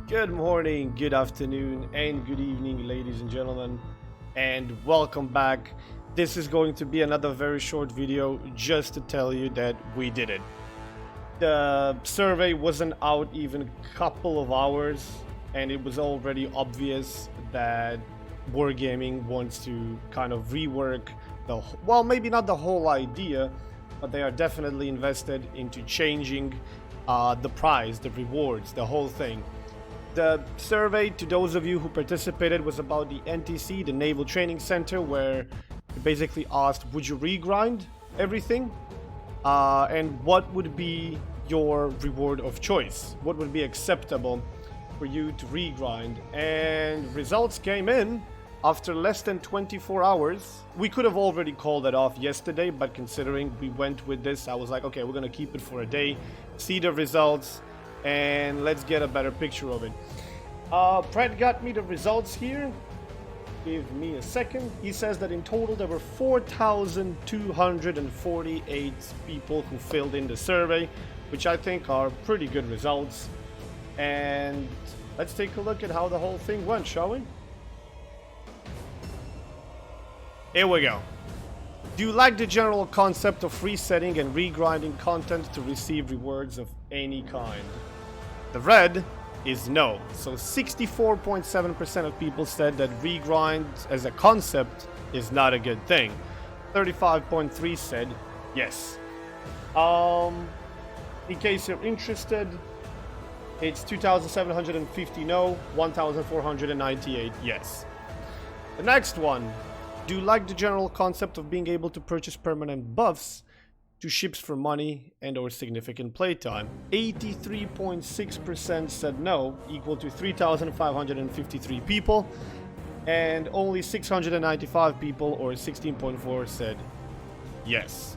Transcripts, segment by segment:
Good morning, good afternoon, and good evening, ladies and gentlemen, and welcome back. This is going to be another very short video just to tell you that we did it. The survey wasn't out even a couple of hours, and it was already obvious that Wargaming wants to kind of rework well, maybe not the whole idea, but they are definitely invested into changing the prize, the rewards, the whole thing. The survey, to those of you who participated, was about the NTC, the Naval Training Center, where it basically asked, would you regrind everything? And what would be your reward of choice? What would be acceptable for you to regrind? And results came in after less than 24 hours. We could have already called it off yesterday, but considering we went with this, I was like, okay, we're gonna keep it for a day, see the results, and let's get a better picture of it. Brett got me the results here. Give me a second. He says that in total there were 4,248 people who filled in the survey, which I think are pretty good results. And let's take a look at how the whole thing went, shall we? Here we go. Do you like the general concept of resetting and regrinding content to receive rewards of any kind? The red is no. So 64.7% of people said that regrind as a concept is not a good thing. 35.3% said yes. In case you're interested, it's 2,750 no, 1,498 yes. The next one. Do you like the general concept of being able to purchase permanent buffs to ships for money and or significant playtime? 83.6% said no, equal to 3,553 people, and only 695 people, or 16.4%, said yes.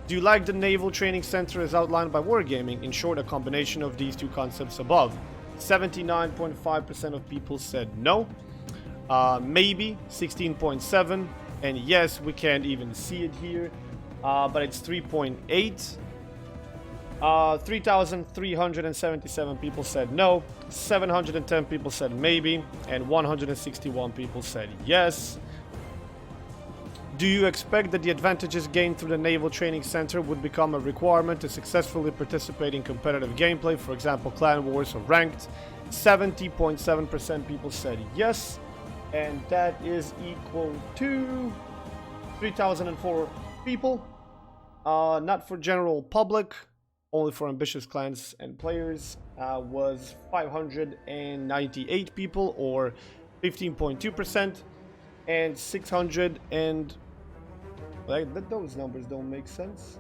Do you like the Naval Training Center as outlined by Wargaming? In short, a combination of these two concepts above. 79.5% of people said no. Maybe 16.7%, and yes, we can't even see it here, but it's 3.8%. 3,377 people said no, 710 people said maybe, and 161 people said yes. Do you expect that the advantages gained through the Naval Training Center would become a requirement to successfully participate in competitive gameplay, for example, clan wars or ranked? 70.7% people said yes. And that is equal to 3,004 people. Not for general public, only for ambitious clans and players, was 598 people, or 15.2%, and 600 and... those numbers don't make sense.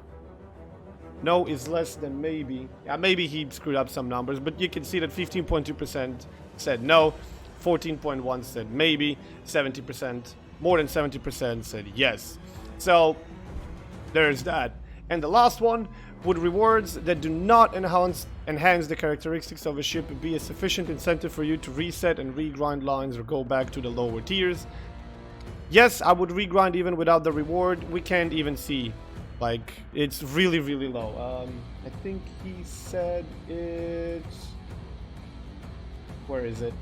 No is less than maybe. Maybe he screwed up some numbers, but you can see that 15.2% said no. 14.1% said maybe, 70%, more than 70% said yes. So there's that. And the last one, would rewards that do not enhance the characteristics of a ship be a sufficient incentive for you to reset and regrind lines or go back to the lower tiers? Yes, I would regrind even without the reward. We can't even see, like, it's really, really low. I think he said it's... where is it?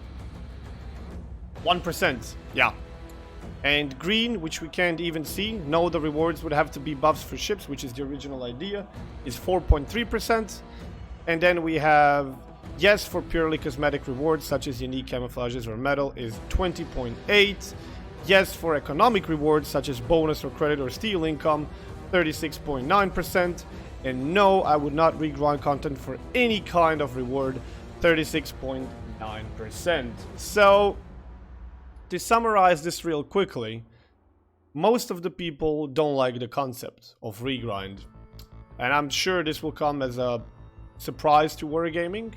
1%, yeah. And green, which we can't even see, no, the rewards would have to be buffs for ships, which is the original idea, is 4.3%. And then we have yes for purely cosmetic rewards, such as unique camouflages or metal, is 20.8%. Yes for economic rewards, such as bonus or credit or steel income, 36.9%. And no, I would not regrind content for any kind of reward, 36.9%. So, to summarize this real quickly, most of the people don't like the concept of regrind, and I'm sure this will come as a surprise to Wargaming,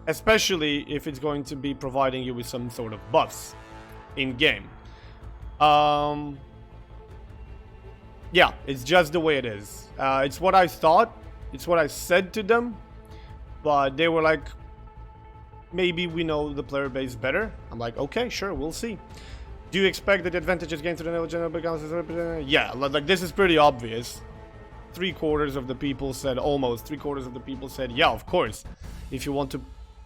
especially if it's going to be providing you with some sort of buffs in game. Yeah, it's just the way it is. It's what I thought, it's what I said to them, but they were like, maybe we know the player base better. I'm like, okay, sure, we'll see. Do you expect that the advantages gained to the Naval General becomes... Yeah, like this is pretty obvious. 3/4 of the people said, almost 3/4 of the people said, yeah, of course. If you want to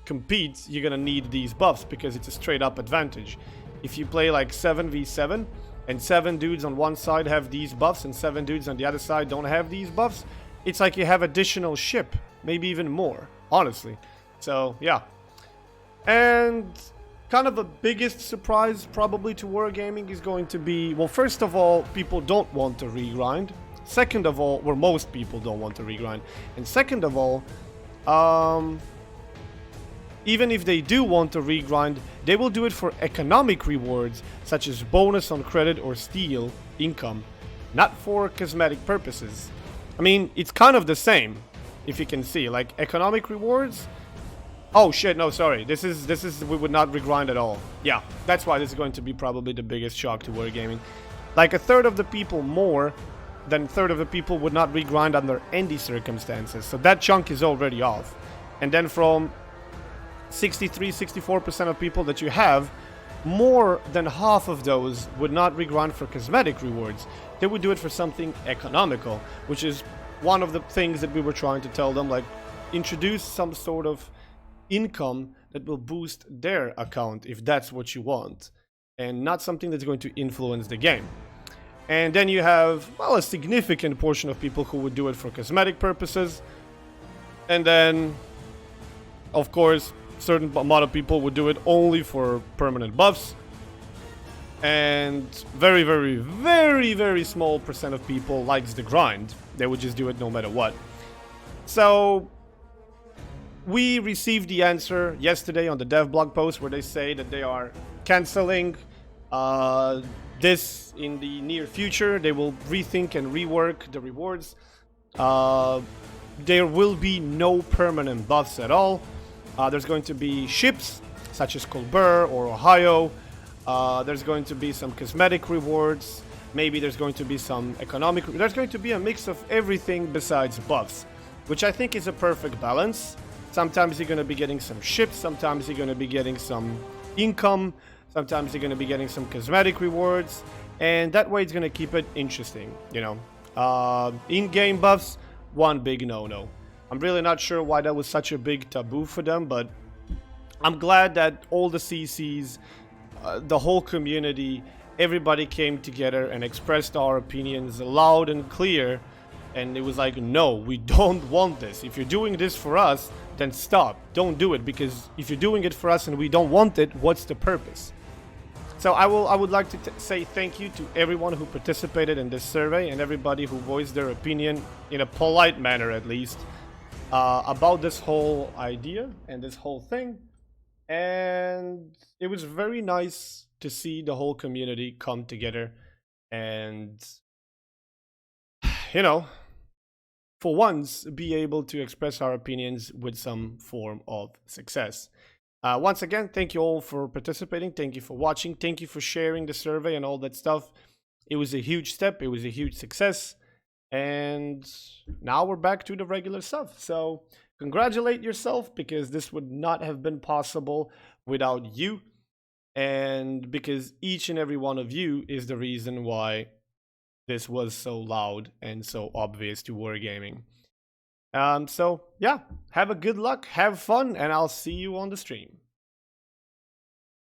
compete, you're gonna need these buffs because it's a straight up advantage. If you play like 7v7 and 7 dudes on one side have these buffs and 7 dudes on the other side don't have these buffs, it's like you have additional ship, maybe even more, honestly. So yeah. And kind of the biggest surprise probably to Wargaming is going to be, well, first of all, people don't want to regrind. Second of all, or most people don't want to regrind. And second of all, even if they do want to regrind, they will do it for economic rewards, such as bonus on credit or steel income, not for cosmetic purposes. I mean, it's kind of the same, if you can see, like economic rewards. Oh shit, no, sorry. This is we would not regrind at all. Yeah, that's why this is going to be probably the biggest shock to Wargaming. Like a third of the people more than a third of the people would not regrind under any circumstances. So that chunk is already off. And then from 63-64% of people that you have, more than half of those would not regrind for cosmetic rewards. They would do it for something economical, which is one of the things that we were trying to tell them, like introduce some sort of income that will boost their account if that's what you want, and not something that's going to influence the game. And then you have, well, a significant portion of people who would do it for cosmetic purposes, and then of course certain amount of people would do it only for permanent buffs, and very small percent of people likes the grind. They would just do it no matter what. So we received the answer yesterday on the dev blog post where they say that they are canceling this in the near future. They will rethink and rework the rewards. There will be no permanent buffs at all. There's going to be ships such as Colbert or Ohio. There's going to be some cosmetic rewards. Maybe there's going to be some economic. There's going to be a mix of everything besides buffs, which I think is a perfect balance. Sometimes you're going to be getting some ships, sometimes you're going to be getting some income, sometimes you're going to be getting some cosmetic rewards, and that way it's going to keep it interesting, you know. In-game buffs, one big no-no. I'm really not sure why that was such a big taboo for them, but I'm glad that all the CCs, the whole community, everybody came together and expressed our opinions loud and clear, and it was like, no, we don't want this. If you're doing this for us, then stop. Don't do it, because if you're doing it for us and we don't want it, what's the purpose? So I would like to say thank you to everyone who participated in this survey and everybody who voiced their opinion in a polite manner, at least, about this whole idea and this whole thing. And it was very nice to see the whole community come together and, you know, for once, be able to express our opinions with some form of success. Once again, thank you all for participating. Thank you for watching. Thank you for sharing the survey and all that stuff. It was a huge step. It was a huge success. And now we're back to the regular stuff. So congratulate yourself, because this would not have been possible without you. And because each and every one of you is the reason why this was so loud and so obvious to Wargaming. So yeah, have a good luck, have fun, and I'll see you on the stream.